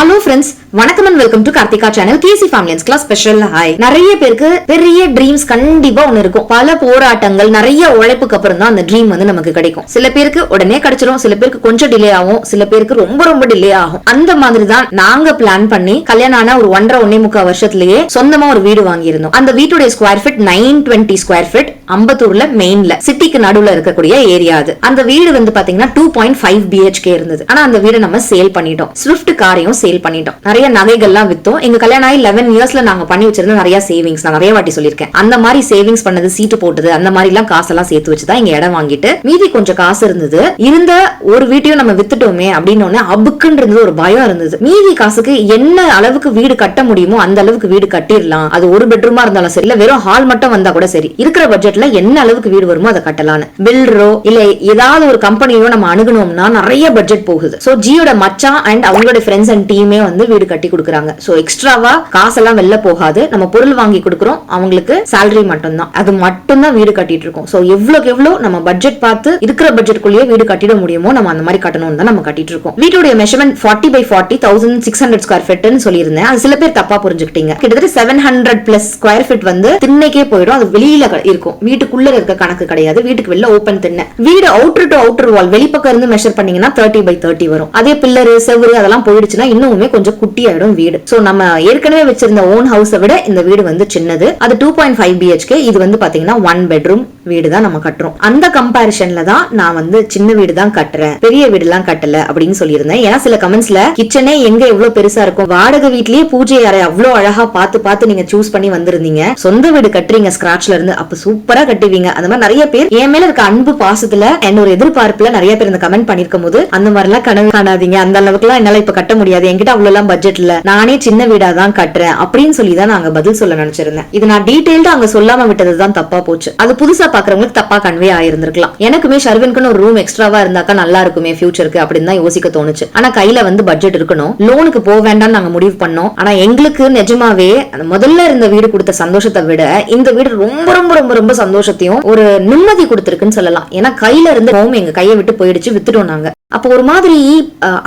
Hello friends, வணக்கம் and welcome to Karthika channel. KC familians class special hi. நிறைய பேருக்கு பெரிய ட்ரீம்ஸ் கண்டிப்பா ஒன்னு இருக்கும். பல போராட்டங்கள், நிறைய உழைப்புக்கு அப்புறம் தான் அந்த ட்ரீம் வந்து நமக்கு கிடைக்கும். சில பேருக்கு உடனே கிடைச்சிரும், சில பேருக்கு கொஞ்சம் டிலே ஆகும், சில பேருக்கு ரொம்ப ரொம்ப டிலே ஆகும். அந்த மாதிரி தான் நாங்க பிளான் பண்ணி கல்யாணம் ஆன ஒரு 1.5 வருஷத்துலயே சொந்தமா ஒரு வீடு வாங்கியிருந்தோம். அந்த வீட்டுடைய ஸ்கொயர் ஃபீட் 920 ஸ்கொயர் ஃபீட், அம்பத்தூர்ல மெயின்ல சிட்டிக்கு நடுவுல இருக்கக்கூடிய ஏரியா. அது அந்த வீடு வந்து பாத்தீங்கன்னா 2.5 BHK இருந்தது. ஆனா அந்த வீடு நம்ம சேல் பண்ணிட்டோம். ஸ்விஃப்ட் காரையும் சேல் பண்ணிட்டோம். நிறைய நகைகள்லாம் வித்தோம். எங்க கல்யாணம் ஆகி 11 இயர்ஸ்ல நாங்க பண்ணி வச்சிருந்த நிறைய சேவிங்ஸ் நான் நிறைய வாட்டி சொல்லியிருக்கேன். அந்த மாதிரி சேவிங்ஸ் பண்ணது, சீட்டு போட்டது, அந்த மாதிரி எல்லாம் காசெல்லாம் சேர்த்து வச்சுதான் இங்க இடம் வாங்கிட்டு மீதி கொஞ்சம் காசு இருந்தது. இருந்த ஒரு வீட்டையும் நம்ம வித்துட்டோமே அப்படின்னு அபுக்குன்னு இருந்தது, ஒரு பயம் இருந்தது. மீதி காசுக்கு என்ன அளவுக்கு வீடு கட்ட முடியுமோ அந்த அளவுக்கு வீடு கட்டிடலாம். அது ஒரு பெட்ரூமா இருந்தாலும் சரி, இல்ல வெறும் ஹால் மட்டும் வந்தா கூட சரி, இருக்கிற பட்ஜெட்ல என்ன அளவுக்கு வீடு வருமோ அதை கட்டலாம். பில்டரோ இல்ல ஏதாவது ஒரு கம்பெனியோ நம்ம அணுகணும்னா நிறைய பட்ஜெட் போகுது. சோ ஜியோட மச்சான் அண்ட் அவங்களோட ஃப்ரெண்ட்ஸ் அண்ட் டீமே வந்து வீடு கட்டி கொடுக்குறாங்க. சோ எக்ஸ்ட்ராவா காசெல்லாம் வெளில போகாது. நம்ம பொருள் வாங்கி கொடுக்குறோம், அவங்களுக்கு salary மட்டும் தான். அது மட்டும் தான் வீடு கட்டிட்டு இருக்கோம். சோ எவ்வளவுக்கு எவ்வளவு நம்ம பட்ஜெட் பார்த்து இருக்கிற பட்ஜெட்குள்ளேயே வீடு கட்டிட முடியுமோ நம்ம அந்த மாதிரி கட்டணும் தான் நம்ம கட்டிட்டு இருக்கோம். வீட்டுடைய மெஷர்மெண்ட் 40x40 1600 ஸ்கொயர் ஃபீட்னு சொல்லியிருந்தேன். அது சில பேர் தப்பா புரிஞ்சுக்கிட்டீங்க. கிட்டத்தட்ட 700+ ஸ்கொயர் ஃபீட் வந்து திண்ணைக்கே போயிடும். அது வெளியில இருக்கும், வீட்டுக்குள்ள இருக்க கணக்கு கிடையாது. வீட்டுக்கு வெளில ஓபன் திண்ணை. வீடு அவுட்டர் டு அவுட்டர் வால் வெளிப்பக்கம் இருந்து மெஷர் பண்ணீங்கன்னா 30x30 வரும். அதே பில்லரு செவரு அதெல்லாம் போயிடுச்சுன்னா இன்னுமே கொஞ்சம் குட்டி ஆயிடும் வீடு. சோ நம்ம ஏற்கனவே வச்சிருந்த ஓன் ஹவுஸை விட இந்த வீடு வந்து சின்னது. அது 2.5 BHK. இது வந்து பாத்தீங்கன்னா 1 பெட்ரூம் வீடு தான் நம்ம கட்டுறோம். அந்த கம்பேரிஷன்ல தான் நான் வந்து சின்ன வீடு தான் கட்டுறேன், பெரிய வீடு எல்லாம் கட்டல அப்படின்னு சொல்லியிருந்தேன். ஏன்னா சில கமெண்ட்ஸ்ல கிச்சனே எங்க எவ்வளவு பெருசா இருக்கும், வாடகை வீட்லயே பூஜை அறை அவ்வளவு அழகா பார்த்து நீங்க சூஸ் பண்ணி வந்திருந்தீங்க, சொந்த வீடு கட்டுறீங்க ஸ்கிராச்ல இருந்து, அப்ப சூப்பரா கட்டுவீங்க. அந்த மாதிரி நிறைய பேர் என் மேல இருக்க அன்பு பாசத்துல என்னோட எதிர்பார்ப்புல நிறைய பேர் இந்த கமெண்ட் பண்ணிருக்கும் போது அந்த மாதிரி எல்லாம் கனவு காணாதீங்க. அந்த அளவுக்கு எல்லாம் என்னால இப்ப கட்ட முடியாது, என்கிட்ட அவ்வளவு எல்லாம் பட்ஜெட் இல்ல, நானே சின்ன வீடா தான் கட்டுறேன் அப்படின்னு சொல்லி தான் நாங்க பதில் சொல்ல நினைச்சிருந்தேன். இது நான் டீடைல்டா அங்க சொல்லாம விட்டதுதான் தப்பா போச்சு. அது புதுசா பாக்குறவங்களுக்கு தப்பா கன்வே ஆயிருந்திருக்கலாம். எனக்குமே ஷர்வின்க்கு ஒரு ரூம் எக்ஸ்ட்ராவா இருந்தாக்கா நல்லா இருக்குமே ஃபியூச்சருக்கு அப்படின்னு தான் யோசிக்க தோணுச்சு. ஆனா கையில வந்து பட்ஜெட் இருக்கணும். லோனுக்கு போக வேண்டாம்னு நாங்க முடிவு பண்ணோம். ஆனா எங்களுக்கு நிஜமாவே முதல்ல இருந்த வீடு கொடுத்த சந்தோஷத்தை விட இந்த வீடு ரொம்ப ரொம்ப ரொம்ப ரொம்ப சந்தோஷத்தையும் ஒரு நிம்மதி கொடுத்திருக்குன்னு சொல்லலாம். ஏன்னா கையில இருந்த ஹோம் எங்க கையை விட்டு போயிடுச்சு, வித்துட்டோம் நாங்க. அப்போ ஒரு மாதிரி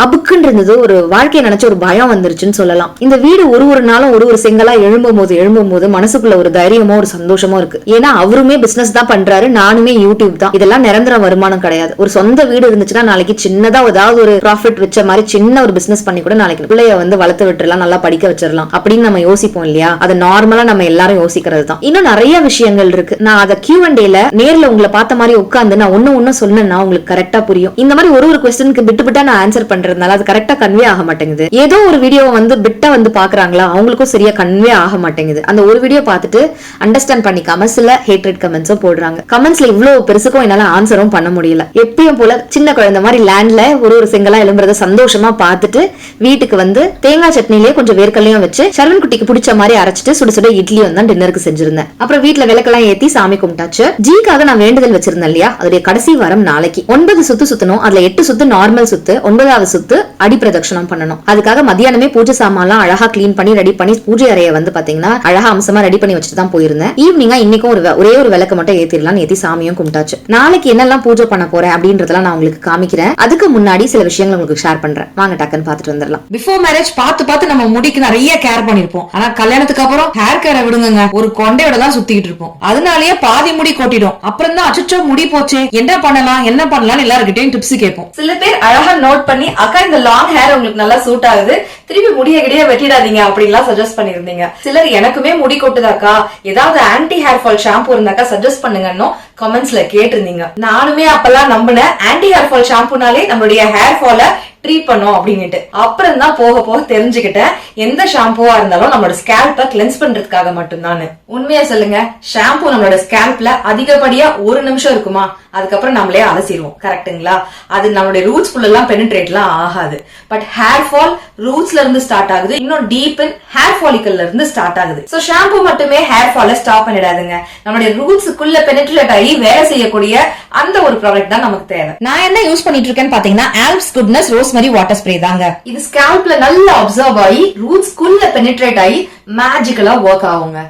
அபுக்குன்னு இருந்தது, ஒரு வாழ்க்கையை நினைச்ச ஒரு பயம் வந்துருச்சுன்னு சொல்லலாம். இந்த வீடு ஒரு நாளும் ஒரு செங்கலா எழும்பும் போது மனசுக்குள்ள ஒரு தைரியமோ ஒரு சந்தோஷமோ இருக்கு. ஏன்னா அவருமே பிசினஸ் தான் பண்றாரு, நானுமே யூடியூப் தான். இதெல்லாம் நிரந்தர வருமானம் கிடையாது. ஒரு சொந்த வீடு இருந்துச்சுன்னா நாளைக்கு சின்னதா ஏதாவது ஒரு ப்ராஃபிட் வச்ச மாதிரி சின்ன ஒரு பிசினஸ் பண்ணி கூட நாளைக்கு பிள்ளைய வந்து வளர்த்து விட்டுறலாம், நல்லா படிக்க வச்சிடலாம் அப்படின்னு நம்ம யோசிப்போம் இல்லையா? அது நார்மலா நம்ம எல்லாரும் யோசிக்கிறது தான். இன்னும் நிறைய விஷயங்கள் இருக்கு. நான் அதை Q&Aல நேர்ல உங்களை பார்த்த மாதிரி உட்கார்ந்து நான் ஒன்னு சொன்னேன்னா உங்களுக்கு கரெக்டா புரியும். இந்த மாதிரி ஒரு பிட்டா நான் ஆன்சர் பண்றதுனால அது கரெக்டா கன்வே ஆக மாட்டேங்குது. ஏதோ ஒரு வீடியோ வந்து பிட்டா வந்து பாக்குறாங்களா, அவங்களுக்கும் சரியா கன்வே ஆக மாட்டேங்குது. அந்த ஒரு வீடியோ பார்த்துட்டு அண்டர்ஸ்டாண்ட் பண்ணிக்காம சில ஹேட்ரட் கமெண்ட்ஸும் போடுறாங்க. கமெண்ட்ஸ்ல இவ்வளவு பெருசுக்கும் என்னால ஆன்சரும் பண்ண முடியல. எப்பயும் போல சின்ன குழந்தை மாதிரி லேண்ட்ல ஒரு செங்கலா எழும்புறத சந்தோஷமா பார்த்துட்டு வீட்டுக்கு வந்து தேங்காய் சட்னிலேயே கொஞ்சம் வேர்க்கல்லையும் வச்சு ஷர்வின் குட்டிக்கு பிடிச்ச மாதிரி அரைச்சிட்டு சுட சுட இட்லியும் தான் டின்னருக்கு செஞ்சிருந்தேன். அப்புறம் வீட்டுல விளக்கெல்லாம் ஏத்தி சாமி கும்பிட்டாச்சு. ஜிக்காக நான் வேண்டுதல் வச்சிருந்தேன் இல்லையா, அதோட கடைசி வாரம் நாளைக்கு 9 சுத்து சுத்தணும். அதுல 8 சுத்து நார்மல் சுத்து, 9வது சுத்து அடி பிரதட்சணம் பண்ணணும். அதுக்காக மத்தியானமே பூஜை சாமான்லாம் அழகா கிளீன் பண்ணி ரெடி பண்ணி பூஜை அறையை வந்து பாத்தீங்கன்னா அழகா அம்சமா ரெடி பண்ணி வச்சுட்டு தான் போயிருந்தேன். ஈவினிங்கா இன்னைக்கும் ஒரே ஒரு விளக்கு மட்டும் ஏத்திரலாம், ஏத்தி சாமியும் கும்பிட்டாச்சு. நாளைக்கு என்னெல்லாம் பூஜை பண்ண போறேன் அப்படின்றதெல்லாம் நான் உங்களுக்கு காமிக்கிறேன். அதுக்கு முன்னாடி சில விஷயங்கள் உங்களுக்கு ஷேர் பண்றேன். வாங்க டக்குன்னு பாத்துட்டு வந்துடலாம். பிஃபோர் மேரேஜ் பார்த்து நம்ம முடிக்கு நிறைய கேர் பண்ணிருப்போம். ஆனா கல்யாணத்துக்கு அப்புறம் ஹேர் கேரை விடுங்க, ஒரு கொண்டையோட தான் சுத்திட்டு இருப்போம். அதனாலயே பாதி முடி கொட்டிடும். அப்புறம் தான் அச்சோ முடி போச்சு, என்ன பண்ணலாம் எல்லாருக்கிட்டையும் டிப்ஸ் கேட்போம். சில பேர் அழகா நோட் பண்ணி அக்கா இந்த லாங் ஹேர் உங்களுக்கு நல்லா சூட் ஆகுது, திருப்பி முடிய கிடையே வெட்டிடாதீங்க அப்படின்லாம் சஜஸ்ட் பண்ணிருந்தீங்க. சிலர் எனக்குமே முடி கொட்டுதாக்கா, ஏதாவது ஆன்டி ஹேர் ஃபால் ஷாம்பு இருந்தாக்கா சஜஸ்ட் பண்ணுங்கன்னு கமெண்ட்ஸ்ல கேட்டிருந்தீங்க. நானுமே அப்பெல்லாம் நம்பினேன் ஆன்டி ஹேர் ஃபால் ஷாம்புனாலே நம்மளுடைய ஹேர் ஃபால ட்ரீட் பண்ணும் அப்படின்னுட்டு. அப்புறம் தான் போக தெரிஞ்சுக்கிட்டேன் எந்த ஷாம்புவா இருந்தாலும் நம்மளோட ஸ்கேல்ப கிளென்ஸ் பண்றதுக்காக மட்டும்தான். உண்மையா சொல்லுங்க, ஷாம்பு நம்மளோட ஸ்கேல்ப்ல அதிகப்படியா 1 நிமிஷம் இருக்குமா, அதுக்கப்புறம் நம்மளே அலசிடுவோம். கரெக்டுங்களா? அது நம்மளுடைய ரூட்ஸ் குள்ள எல்லாம் பெனிட்ரேட் எல்லாம் ஆகாது. பட் ஹேர் ஃபால் ரூட்ஸ்ல இருந்து ஸ்டார்ட் ஆகுது, இன்னும் டீப் இன் ஹேர் ஃபாலிக்கல்ல இருந்து ஸ்டார்ட் ஆகுது. சோ ஷாம்பு மட்டுமே ஹேர் ஃபால ஸ்டாப் பண்ணிடாதுங்க. நம்மளுடைய ரூட்ஸ்க்குள்ள பெனிட்ரேட் ஆகி ஆகி வேலை செய்யக்கூடிய அந்த ஒரு ப்ராடக்ட் தான் நமக்கு தேவை. நான் என்ன யூஸ் பண்ணிட்டு இருக்கேன்னு பாத்தீங்கன்னா Alps goodness rosemary water spray தாங்க. இது ஸ்கேல்ப்ல நல்லா அப்சர்வ் ஆகி ரூட்ஸ்குள்ள பெனிட்ரேட் ஆகி மேஜிக்கலா ஒர்க் ஆகுங்க.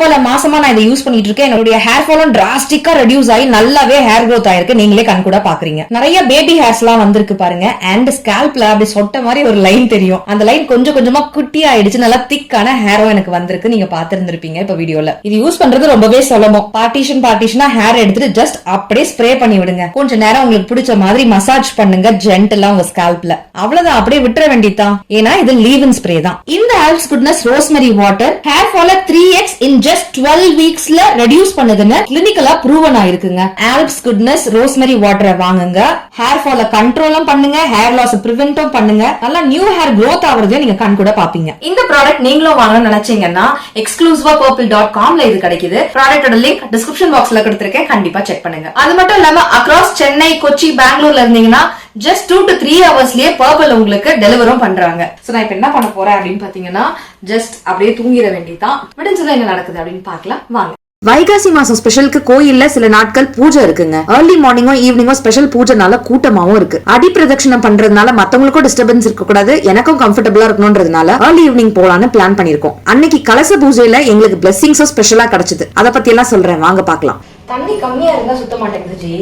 பல மாசமா நான் இதை யூஸ் பண்ணிட்டு இருக்கேன். என்னுடைய ஹேர் ஃபாலும் டிராஸ்டிக்கா ரெடியூஸ் ஆகி நல்லாவே ஹேர் growth ஆயிருக்கு. நீங்களே கண் கூட பாக்குறீங்க. நிறைய பேபி ஹேர்ஸ் எல்லாம் வந்திருக்கு பாருங்க. அண்ட் ஸ்கேல்ப்ல அப்படி சொட்ட மாதிரி ஒரு லைன் தெரியும். அந்த லைன் கொஞ்சம் கொஞ்சமா குட்டி ஆயிடுச்சு. நல்லா திக்கான ஹேரும் எனக்கு வந்திருக்கு. நீங்க பாத்துருந்திருப்பீங்க இப்ப வீடியோல. இது யூஸ் பண்றது ரொம்பவே சுலபம். பார்ட்டிஷனா ஹேர் எடுத்துட்டு ஜஸ்ட் அப்படியே ஸ்ப்ரே பண்ணி விடுங்க. கொஞ்ச நேரம் உங்களுக்கு பிடிச்ச மாதிரி மசாஜ் பண்ணுங்க ஜென்டலா உங்க ஸ்கேல்ப்ல. அவ்வளவுதான், அப்படியே விட்டுற வேண்டியதான். ஏன்னா இது லீவ் இன் ஸ்ப்ரே தான். இந்த Alps goodness rosemary water hair ஃபால 3x in just 12 weeksல ரெடியூஸ் பண்ணுதுன்னு கிளினிக்கலா ப்ரூவன் ஆயிருக்குங்க. ஆல்ப்ஸ் குட்னஸ் ரோஸ்மரி வாட்டரை வாங்குங்க. ஹேர் ஃபால கண்ட்ரோலும் பண்ணுங்க, ஹேர் லாஸ் பிரிவென்ட்டும் பண்ணுங்க. நல்லா நியூ ஹேர் growth ஆவறதையும் நீங்க கண் கூட பாப்பீங்க. இந்த ப்ராடக்ட் நீங்களும் வாங்கணும்னு நினைச்சீங்கன்னா எக்ஸ்க்ளூசிவா purple.comல இது கிடைக்குது. ப்ராடக்ட்டோட லிங்க் டிஸ்கிரிப்ஷன் பாக்ஸ்ல கொடுத்திருக்கேன், கண்டிப்பா செக் பண்ணுங்க. அது மட்டும் இல்லாம அக்ராஸ் சென்னை, கொச்சி, பெங்களூர்ல இருந்தீங்கன்னா just 2 to 3 ஹவர்ஸ்லயே பர்பிள் உங்களுக்கு டெலிவரும் பண்றாங்க. சோ நான் இப்ப என்ன பண்ண போறேன் அப்படின்னு பாத்தீங்கன்னா ஜஸ்ட் அப்படியே தூங்கிட வேண்டியதான். விடிஞ்சதுல என்ன நடக்குது அப்படின்னு பார்க்கலாம் வாங்க. வைகாசி மாசம் ஸ்பெஷலுக்கு கோயில்ல சில நாட்கள் பூஜை இருக்குங்க. ஏர்லி மார்னிங்கோ ஈவினிங்கோ ஸ்பெஷல் பூஜைனால கூட்டமாவும் இருக்கு. அடி பிரதட்சணம் பண்றதுனால மத்தவங்களுக்கும் டிஸ்டர்பன்ஸ் இருக்க கூடாது, எனக்கும் கம்ஃபர்டபுளா இருக்கணும்ன்றதுனால ஏர்லி ஈவினிங் போலான்னு பிளான் பண்ணிருக்கோம். அன்னைக்கு கலச பூஜையில எங்களுக்கு பிளெஸிங்ஸும் ஸ்பெஷலா கிடைச்சது. அதை பத்தி எல்லாம் சொல்றேன், வாங்க பாக்கலாம். தண்ணி கம்மியா இருந்தா சுத்த மாட்டேங்குது ஜி.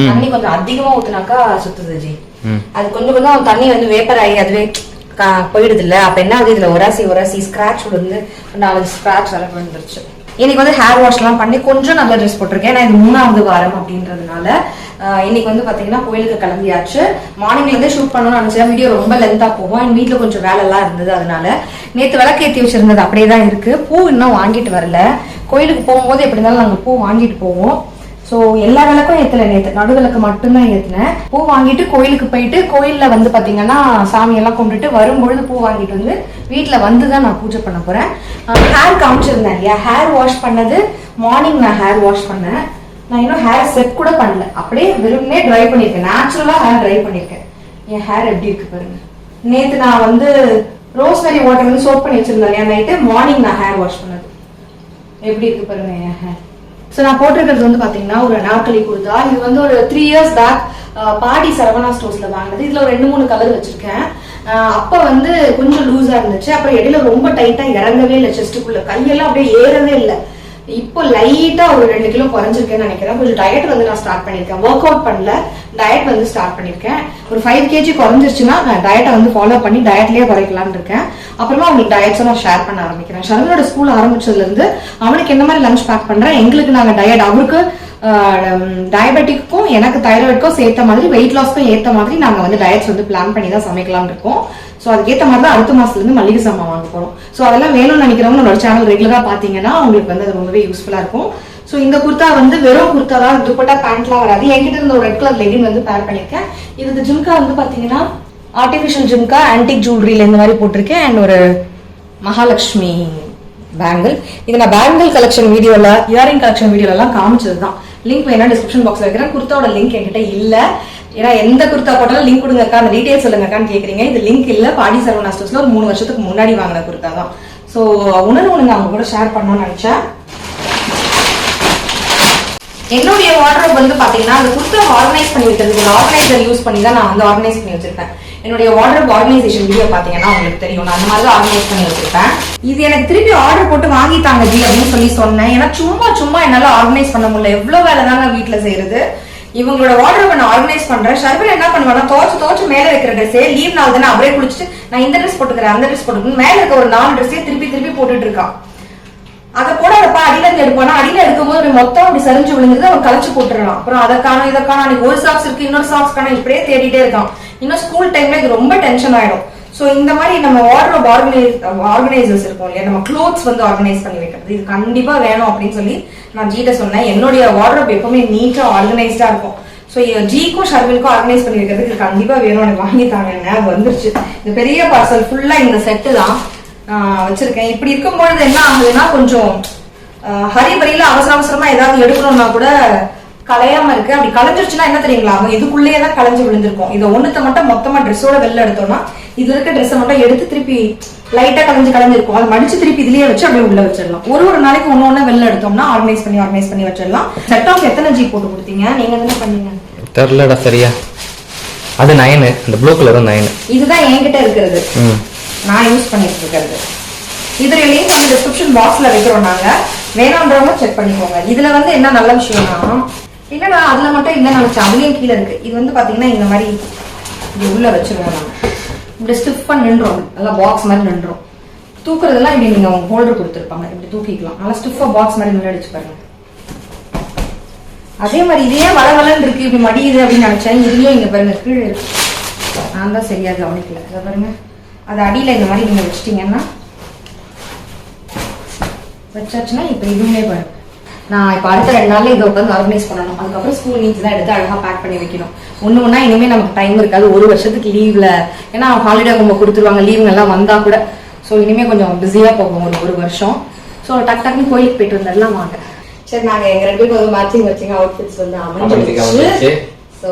தண்ணி கொஞ்சம் அதிகமா ஊத்துனாக்கா சுத்துது ஜி. அது கொஞ்சம் கொஞ்சம் தண்ணி வந்து வேப்பர் ஆகி அதுவே போயிடுது இல்ல. அப்ப என்ன ஆகுது, இதுல ஒராசி ஸ்கிராட்ச் விழுந்து 4 ஸ்கிராட்ச் வர விழுந்துருச்சு. இன்னைக்கு வந்து ஹேர் வாஷ் எல்லாம் பண்ணி கொஞ்சம் நல்ல ட்ரெஸ் போட்டிருக்கேன். ஏன்னா இது 3வது வாரம் அப்படின்றதுனால இன்னைக்கு வந்து பாத்தீங்கன்னா கோயிலுக்கு கிளம்பியாச்சு. மார்னிங்ல இருந்தே ஷூட் பண்ணணும்னு நினைச்சா வீடியோ ரொம்ப லென்த்தா போகும். என் வீட்டுல கொஞ்சம் வேலை எல்லாம் இருந்தது, அதனால நேத்து விளக்கேத்தி வச்சிருந்தது அப்படியே தான் இருக்கு. பூ இன்னும் வாங்கிட்டு வரல. கோயிலுக்கு போகும்போது எப்படி இருந்தாலும் நாங்க பூ வாங்கிட்டு போவோம். சோ எல்லா விளக்கும் ஏத்தல, நேத்து நடுவிளக்கு மட்டும்தான் ஏத்தினேன். பூ வாங்கிட்டு கோயிலுக்கு போயிட்டு கோயில்ல வந்து பாத்தீங்கன்னா சாமி எல்லாம் கும்பிட்டுட்டு வரும்பொழுது பூ வாங்கிட்டு வந்து வீட்டுல வந்துதான் நான் பூஜை பண்ண போறேன். ஹேர் காமிச்சிருந்தேன் இல்லையா, ஹேர் வாஷ் பண்ணது மார்னிங் நான் ஹேர் வாஷ் பண்ணேன். நான் இன்னும் ஹேர் செட் கூட பண்ணல, அப்படியே வெறும்னே ட்ரை பண்ணிருக்கேன். நேச்சுரலா ஹேர் ட்ரை பண்ணிருக்கேன். என் ஹேர் எப்படி இருக்கு பாருங்க. நேத்து நான் வந்து ரோஸ்மெரி வாட்டர் வந்து சோப் பண்ணி வச்சிருந்தேன் நைட்டு. மார்னிங் நான் ஹேர் வாஷ் பண்ணது எப்படி இருக்கு பாருங்க என் ஹேர். சோ நான் போட்டிருக்கிறது வந்து பாத்தீங்கன்னா ஒரு அனார்கலி குர்தா. இது வந்து ஒரு 3 years பேக் பாடி சரவணா ஸ்டோர்ஸ்ல வாங்கினது. இதுல ஒரு 2-3 கலர் வச்சிருக்கேன். அப்ப வந்து கொஞ்சம் லூஸா இருந்துச்சு, அப்புறம் இடையில ரொம்ப டைட்டா இறங்கவே இல்லை, செஸ்டுக்குள்ள கையெல்லாம் அப்படியே ஏறவே இல்லை. இப்போ லைட்டா ஒரு 2 கிலோ குறைஞ்சிருக்கேன்னு நினைக்கிறேன். கொஞ்சம் டயட் வந்து நான் ஸ்டார்ட் பண்ணிருக்கேன். ஒர்க் அவுட் பண்ணல, டயட் வந்து ஸ்டார்ட் பண்ணிருக்கேன். ஒரு 5 kg குறைஞ்சிருச்சுன்னா நான் டயட்டை வந்து ஃபாலோ பண்ணி டயட்லயே குறைக்கலாம்னு இருக்கேன். அப்புறமா உங்களுக்கு டயட்ஸை நான் ஷேர் பண்ண ஆரம்பிக்கிறேன். ஷர்வனோட ஸ்கூல் ஆரம்பிச்சதுல இருந்து அவனுக்கு என்ன மாதிரி லஞ்ச் பேக் பண்றேன், எங்களுக்கு நாங்க டயட், அவருக்கு டயபெட்டிக்கும் எனக்கு தைராய்டுக்கும் சேர்த்த மாதிரி வெயிட் லாஸ்க்கும் ஏத்த மாதிரி நாங்க வந்து டயட்ஸ் வந்து பிளான் பண்ணி தான் சமைக்கலாம்னு இருக்கோம். சோ அதுக்கேற்ற மாதிரி தான் அடுத்த மாசத்துல இருந்து மளிகை சாமான் வாங்க போறோம். சோ அதெல்லாம் வேணும்னு நினைக்கிறவங்க நம்மளோட சேனல் ரெகுலரா பாத்தீங்கன்னா உங்களுக்கு வந்து அது ரொம்பவே யூஸ்ஃபுல்லா இருக்கும். சோ இந்த குர்தா வந்து வெறும் குர்தா தான், துப்பட்டா பேண்ட்லாம் வராது. என்கிட்ட இருந்த ஒரு ரெட் கலர் லெகின் வந்து பேர் பண்ணிருக்கேன். இதுக்கு ஜிம்கா வந்து பாத்தீங்கன்னா ஆர்டிபிஷியல் ஜிம்கா ஆன்டிக் ஜுவல்லரியில இந்த மாதிரி போட்டிருக்கேன். அண்ட் ஒரு மகாலட்சுமி பேங்கிள். இது நான் பேங்கிள் கலெக்ஷன் வீடியோல, இயரிங் கலெக்ஷன் வீடியோல எல்லாம் காமிச்சதுதான். லிங்க் வேணா டிஸ்கிரிப்ஷன் பாக்ஸ்ல வைக்கிறேன். குர்த்தாவோட லிங்க் என்கிட்ட இல்ல. ஏன்னா எந்த குர்த்தா போட்டாலும் லிங்க் கொடுங்கக்கா, அந்த டீடைல்ஸ் சொல்லுங்கக்கான்னு கேக்குறீங்க. இது லிங்க் இல்ல. பாடி சரவணா ஸ்டோர்ஸ்ல ஒரு 3 வருஷத்துக்கு முன்னாடி வாங்கின குர்த்தா தான். சோ உணர்வு அவங்க கூட ஷேர் பண்ணணும்னு நினைச்சேன். என்னுடைய வார்ட்ரோப் வந்து பாத்தீங்கன்னா அந்த குர்த்தா ஆர்கனைஸ் பண்ணி வைக்கிறதுக்கு ஆர்கனைசர் யூஸ் பண்ணி தான் நான் வந்து ஆர்கனைஸ் பண்ணி வச்சிருப்பேன். என்னுடைய வார்ட்ரோப் ஆர்கனைசேஷன் வீடியோ பாத்தீங்கன்னா உங்களுக்கு தெரியும். நான் அந்த மாதிரி தான் ஆர்கனைஸ் பண்ணி வச்சிருப்பேன். இது எனக்கு திருப்பி ஆர்டர் போட்டு வாங்கிட்டாங்க ஜி அப்படின்னு சொல்லி சொன்னேன். ஏன்னா சும்மா என்னால ஆர்கனைஸ் பண்ண முடியல. எவ்வளவு வேலை தாங்க வீட்டுல செய்யறது. இவங்களோட வார்ட்ரோப் நான் ஆர்கனைஸ் பண்றேன். ஷர்வன் என்ன பண்ணுவானா, துவச்சு மேல வைக்கிற ட்ரெஸ்ஸே லீவ் நாள் தானே அப்படியே குளிச்சுட்டு நான் இந்த ட்ரெஸ் போட்டுக்கிறேன் அந்த ட்ரெஸ் போட்டுக்கிறேன் மேல இருக்க ஒரு 4 ட்ரெஸ்ஸே திருப்பி போட்டுட்டு இருக்கான். அதை போடாதப்பா அடியில இருந்து எடுப்பானா, அடியில எடுக்கும்போது மொத்தம் அப்படி சரிஞ்சு விழுந்தது அவன் கழிச்சு போட்டுறான். அப்புறம் அதை காணும் இதை காணும், அன்னைக்கு ஒரு சாக்ஸ் இருக்கு இன்னொரு சாக்ஸ் காணும், இப்படியே தேடிட்டே இருக்கான். இன்னும் ஸ்கூல் டைம்ல இது ரொம்ப டென்ஷன் ஆயிடும். சோ இந்த மாதிரி நம்ம வார்ட்ரோப் ஆர்கனைசர்ஸ் இருக்கும் இல்லையா, நம்ம க்ளோத்ஸ் வந்து ஆர்கனைஸ் பண்ணி வைக்கிறது இது கண்டிப்பா வேணும் அப்படின்னு சொல்லி நான் ஜிட்ட சொன்னேன். என்னுடைய வார்ட்ரோப் எப்பவுமே நீட்டா ஆர்கனைஸ்டா இருக்கும். சோ ஜிக்கும் ஷர்வினுக்கும் ஆர்கனைஸ் பண்ணி வைக்கிறதுக்கு இது கண்டிப்பா வேணும், எனக்கு வாங்கி தாங்க. அது வந்துருச்சு. இந்த பெரிய பார்சல் ஃபுல்லா இந்த செட்டு தான் வச்சிருக்கேன். இப்படி இருக்கும்பொழுது என்ன ஆகுதுன்னா, கொஞ்சம் ஹரிபரியில அவசரமா ஏதாவது எடுக்கணும்னா கூட கலையாம இருக்கு. அப்படி கலைஞ்சிருச்சுன்னா என்ன தெரியுங்களா, இதுக்குள்ளேயே தான் கலைஞ்சு விழுந்திருக்கும். இதை ஒண்ணுத்த மட்டும் மொத்தமா ட்ரெஸ்ஸோட வெளில எடுத்தோம்னா இதுல இருக்க ட்ரெஸ்ஸை மட்டும் எடுத்து திருப்பி லைட்டா கலந்து இருக்கும். அதை மடிச்சு திருப்பி இதுலயே வச்சு அப்படியே உள்ள வச்சிடலாம். ஒரு நாளைக்கு ஒண்ணு வெளில எடுத்தோம்னா ஆர்கனைஸ் பண்ணி வச்சிடலாம். செட் ஆஃப் எத்தனை ஜி போட்டு கொடுத்தீங்க? நீங்க என்ன பண்ணீங்க தெரியலடா சரியா. அது 9, அந்த ப்ளூ கலரும் 9. இதுதான் என்கிட்ட இருக்கிறது, நான் யூஸ் பண்ணிட்டு இருக்கிறது. இதுல லிங்க் வந்து டிஸ்கிரிப்ஷன் பாக்ஸ்ல வைக்கிறோம், நாங்க வேணும்ன்றவங்க செக் பண்ணிக்கோங்க. இதுல வந்து என்ன நல்ல விஷயம்னா, இல்லடா அதுல மட்டும் இல்ல நினைச்சேன், அதுலயும் கீழே இருக்கு. இது வந்து பாத்தீங்கன்னா இந்த மாதிரி இது உள்ள வச்சிருவோம். நம்ம இப்படி ஸ்டிஃபா நின்றோம், நல்லா பாக்ஸ் மாதிரி நின்றோம். தூக்குறதெல்லாம் இப்படி நீங்க அவங்க ஹோல்டர் கொடுத்துருப்பாங்க, இப்படி தூக்கிக்கலாம். நல்லா ஸ்டிஃபா பாக்ஸ் மாதிரி நின்று அடிச்சு பாருங்க. அதே மாதிரி இதே வளவலன்னு இருக்கு, இப்படி மடியுது அப்படின்னு நினைச்சேன். இதுலயும் இங்க பாருங்க கீழே இருக்கு, நான் தான் சரியா கவனிக்கல. அதை பாருங்க, அது அடியில இந்த மாதிரி நீங்க வச்சிட்டீங்கன்னா வச்சாச்சுன்னா இப்ப இதுவுமே பாருங்க. நான் இப்ப அடுத்த 2 நாள்ல இதை உட்காந்து ஆர்கனைஸ் பண்ணணும். அதுக்கப்புறம் ஸ்கூல் நீட்ஸ் தான் எடுத்து அழகா பேக் பண்ணி வைக்கணும். ஒண்ணு இனிமே நமக்கு டைம் இருக்காது, ஒரு வருஷத்துக்கு லீவ்ல. ஏன்னா ஹாலிடே அவங்க கொடுத்துருவாங்க, லீவுங்க எல்லாம் வந்தா கூட. ஸோ இனிமே கொஞ்சம் பிஸியா போகும் ஒரு வருஷம். ஸோ டக்குன்னு கோயிலுக்கு போயிட்டு வந்துடலாம் வாங்க. சரி, நாங்க எங்க 2 பேரும் மேட்சிங் அவுட்ஃபிட்ஸ் வந்து அமைஞ்சிருச்சு. ஸோ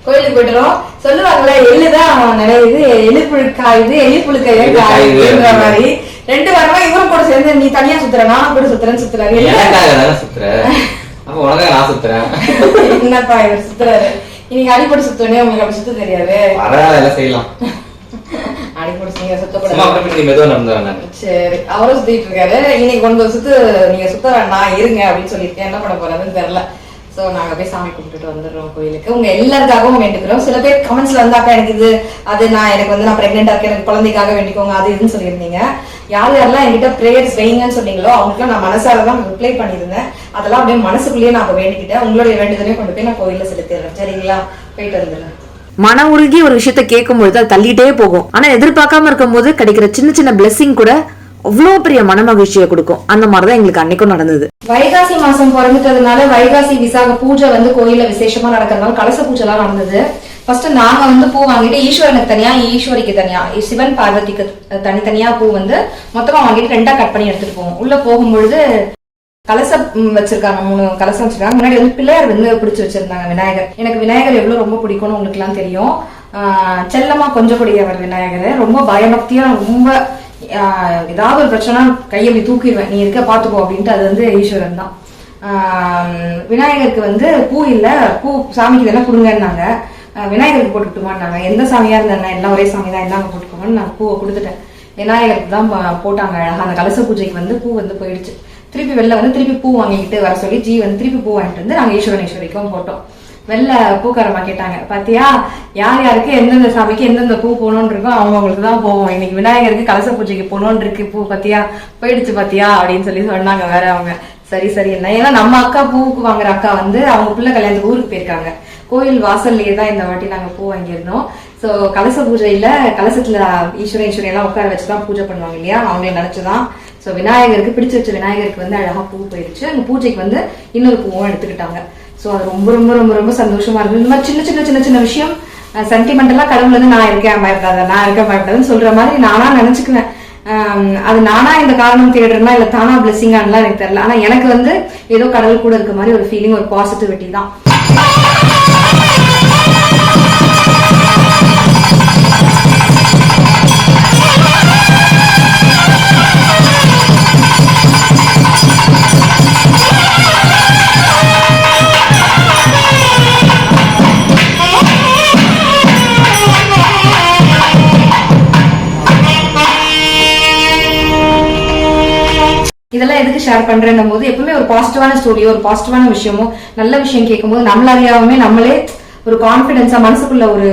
கோயிலுக்கு போயிட்டுறோம். சொல்லுவாங்களே எள்ளுதான் நிறையுது, எள்ளுப்புழுக்காயுது, எள்ளுப்புழுக்கிற மாதிரி 2 வாரமா இவரும் கூட சேர்ந்து நீ தனியா சுத்துற, நானும் கூட சுத்துறேன்னு என்னப்பா இவர் சுத்துறாரு. இன்னைக்கு அடிப்படை சுத்தனே உங்களுக்கு அப்படி சுத்த தெரியாது. அடிப்படை நீங்க சுத்தக்கூடாது. சரி, அவரும் சுத்திட்டு இருக்காரு. இன்னைக்கு 1 சுத்து நீங்க சுத்த வேண்டாம் இருங்க அப்படின்னு சொல்லியிருக்கேன். என்ன பண்ண போறதுன்னு தெரியல. சோ நாங்க போய் சாமி கும்பிட்டுட்டு வந்துடுறோம் கோயிலுக்கு. உங்க எல்லாருக்காகவும் வேண்டிக்கிறோம். சில பேர் கமெண்ட்ஸ்ல வந்தாக்கா எனக்கு இது அது எனக்கு வந்து நான் பிரெக்னெண்டா இருக்கேன், எனக்கு குழந்தைக்காக வேண்டிக்கோங்க அது இதுன்னு சொல்லியிருந்தீங்க. யாரெல்லாம் என்கிட்ட பிரேயர்ஸ் வைங்கன்னு சொன்னீங்களோ அவங்களுக்குலாம் நான் மனசாலதான் ரிப்ளை பண்ணியிருந்தேன். அதெல்லாம் அப்படியே மனசுக்குள்ளேயே நான் வேண்டிக்கிட்டேன். உங்களுடைய வேண்டுதலையும் கொண்டு போய் நான் கோயில செலுத்திடுறேன். சரிங்களா, போயிட்டு வந்துடுறேன். மன உருகி ஒரு விஷயத்த கேட்கும் பொழுது அது தள்ளிட்டே போகும். ஆனா எதிர்பார்க்காம இருக்கும் போது கிடைக்கிற சின்ன பிளெஸிங் கூட அவ்வளவு பெரிய மன மகிழ்ச்சியை கொடுக்கும். அந்த மாதிரிதான் எங்களுக்கு அன்னைக்கும் நடந்தது. வைகாசி மாசம் பிறந்துட்டதுனால வைகாசி விசாக பூஜை வந்து கோயில்ல விசேஷமா நடக்கிறதுனால கலச பூஜை எல்லாம் நடந்தது. ஃபர்ஸ்ட் நாங்க வந்து பூ வாங்கிட்டு ஈஸ்வரனுக்கு தனியா, ஈஸ்வரிக்கு தனியா, சிவன் பார்வதிக்கு தனித்தனியா பூ வந்து மொத்தமா வாங்கிட்டு 2ஆ கட் பண்ணி எடுத்துட்டு போவோம். உள்ள போகும்பொழுது கலசம் வச்சிருக்காங்க, 3 கலசம் வச்சிருக்காங்க. முன்னாடி வந்து பிள்ளையார் வந்து பிடிச்சு வச்சிருந்தாங்க விநாயகர். எனக்கு விநாயகர் எவ்வளவு ரொம்ப பிடிக்கும்னு உங்களுக்கு எல்லாம் தெரியும். செல்லமா கொஞ்சம் கூடியவர் விநாயகர். ரொம்ப பயபக்தியா, ரொம்ப ஏதாவது ஒரு பிரச்சனை கையை அப்படி தூக்கிடுவேன், நீ இருக்க பாத்துக்கோ அப்படின்ட்டு. அது வந்து ஈஸ்வரன் தான். விநாயகருக்கு வந்து பூ இல்ல, பூ சாமிக்கு தானே கொடுங்கன்னாங்க. விநாயகருக்கு போட்டுக்கிட்டுமான்னாங்க. எந்த சாமியா இருந்தா எல்லாம் ஒரே சாமி தான், எல்லாம் போட்டுக்கோங்கன்னு நான் பூவை கொடுத்துட்டேன். விநாயகருக்கு தான் போட்டாங்க அழகா. அந்த கலச பூஜைக்கு வந்து பூ வந்து போயிடுச்சு. திருப்பி வெளில வந்து திருப்பி பூ வாங்கிக்கிட்டு வர சொல்லி ஜி வந்து திருப்பி பூ வாங்கிட்டு வந்து நாங்க ஈஸ்வரனுக்கும் போட்டோம். வெளில பூக்காரமா கேட்டாங்க, பாத்தியா யார் யாருக்கு எந்தெந்த சாமிக்கு எந்தெந்த பூ போகணும்னு இருக்கோ அவங்களுக்கு தான் போவோம். இன்னைக்கு விநாயகருக்கு கலச பூஜைக்கு போகணும்னு இருக்கு பூ, பாத்தியா போயிடுச்சு பாத்தியா அப்படின்னு சொல்லி சொன்னாங்க. வேற அவங்க சரி என்ன, ஏன்னா நம்ம அக்கா பூவுக்கு வாங்குற அக்கா வந்து அவங்க பிள்ளை கல்யாணத்துக்கு ஊருக்கு போயிருக்காங்க. கோயில் வாசல்லையே தான் இந்த வாட்டி நாங்க பூ வாங்கியிருந்தோம். சோ கலச பூஜையில கலசத்துல ஈஸ்வரி எல்லாம் உட்கார வச்சுதான் பூஜை பண்ணுவாங்க இல்லையா, அவங்களை நினைச்சுதான். சோ விநாயகருக்கு பிடிச்சு வச்ச விநாயகருக்கு வந்து அழகா பூ போயிடுச்சு. அந்த பூஜைக்கு வந்து இன்னொரு பூவும் எடுத்துக்கிட்டாங்க. சோ அது ரொம்ப ரொம்ப ரொம்ப ரொம்ப சந்தோஷமா இருக்கு. இந்த மாதிரி சின்ன விஷயம் சென்டிமெண்டலா கடவுள் வந்து நான் இருக்கேன் பயப்படாதுன்னு சொல்ற மாதிரி நானா நினைச்சுக்குவேன். அது நானா இந்த காரணம் தேடுறேன்னா இல்ல தானா பிளெஸிங்கான்லாம் எனக்கு தெரியல. ஆனா எனக்கு வந்து ஏதோ கடவுள் கூட இருக்க மாதிரி ஒரு ஃபீலிங், ஒரு பாசிட்டிவிட்டி தான். இதெல்லாம் எதுக்கு ஷேர் பண்றேன்னும் போது எப்பவுமே ஒரு பாசிட்டிவான ஸ்டோரியோ, ஒரு பாசிட்டிவான விஷயமோ, நல்ல விஷயம் கேட்கும் போது நம்மள அறியாமமே நம்மளே ஒரு கான்பிடன்ஸா மனசுக்குள்ள ஒரு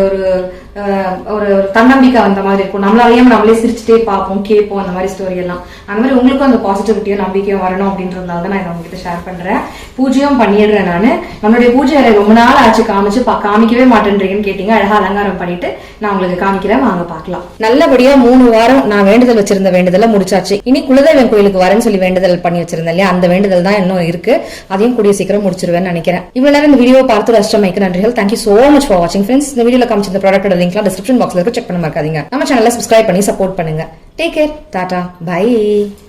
ஒரு தன்னம்பிக்கை அந்த மாதிரி இருக்கும். நம்மள அறியாம நம்மளே சிரிச்சுட்டே பார்ப்போம், கேட்போம் அந்த மாதிரி ஸ்டோரி எல்லாம். அந்த மாதிரி உங்களுக்கும் அந்த பாசிட்டிவிட்டியும் நம்பிக்கையும் வரணும் அப்படின்றதுனால தான் நான் இதை உங்ககிட்ட ஷேர் பண்றேன். பூஜையும் பண்ணிடுறேன் நானு. நம்மளுடைய பூஜை அறை ரொம்ப நாள் ஆச்சு காமிக்கவே மாட்டேன்றீங்கன்னு கேட்டீங்க. அழகா அலங்காரம் பண்ணிட்டு நான் உங்களுக்கு காமிக்கிறேன், வாங்க பாக்கலாம். நல்லபடியா 3 வாரம் நான் வேண்டுதல் வச்சிருந்த வேண்டுதலை முடிச்சாச்சு. இனி குலதெய்வம் கோயிலுக்கு வரேன்னு சொல்லி வேண்டுதல் பண்ணி வச்சிருந்தேன் இல்லையா, அந்த வேண்டுதல் தான் இன்னும் இருக்கு. அதையும் கூடிய சீக்கிரம் முடிச்சிருவேன்னு நினைக்கிறேன். இவ்வளவு நேரம் இந்த வீடியோ பார்த்து ரசிச்சமைக்கு நன்றிகள். தேங்க்யூ சோ மச் ஃபார் வாட்சிங் ஃப்ரெண்ட்ஸ். இந்த வீடியோல காமிச்ச ப்ராடக்டோட லிங்க்லாம் டிஸ்கிரிப்ஷன் பாக்ஸ்ல இருக்கு, செக் பண்ண மறக்காதீங்க. நம்ம சேனலை சப்ஸ்கிரைப் பண்ணி சப்போர்ட் பண்ணுங்க. Take care, tata, by.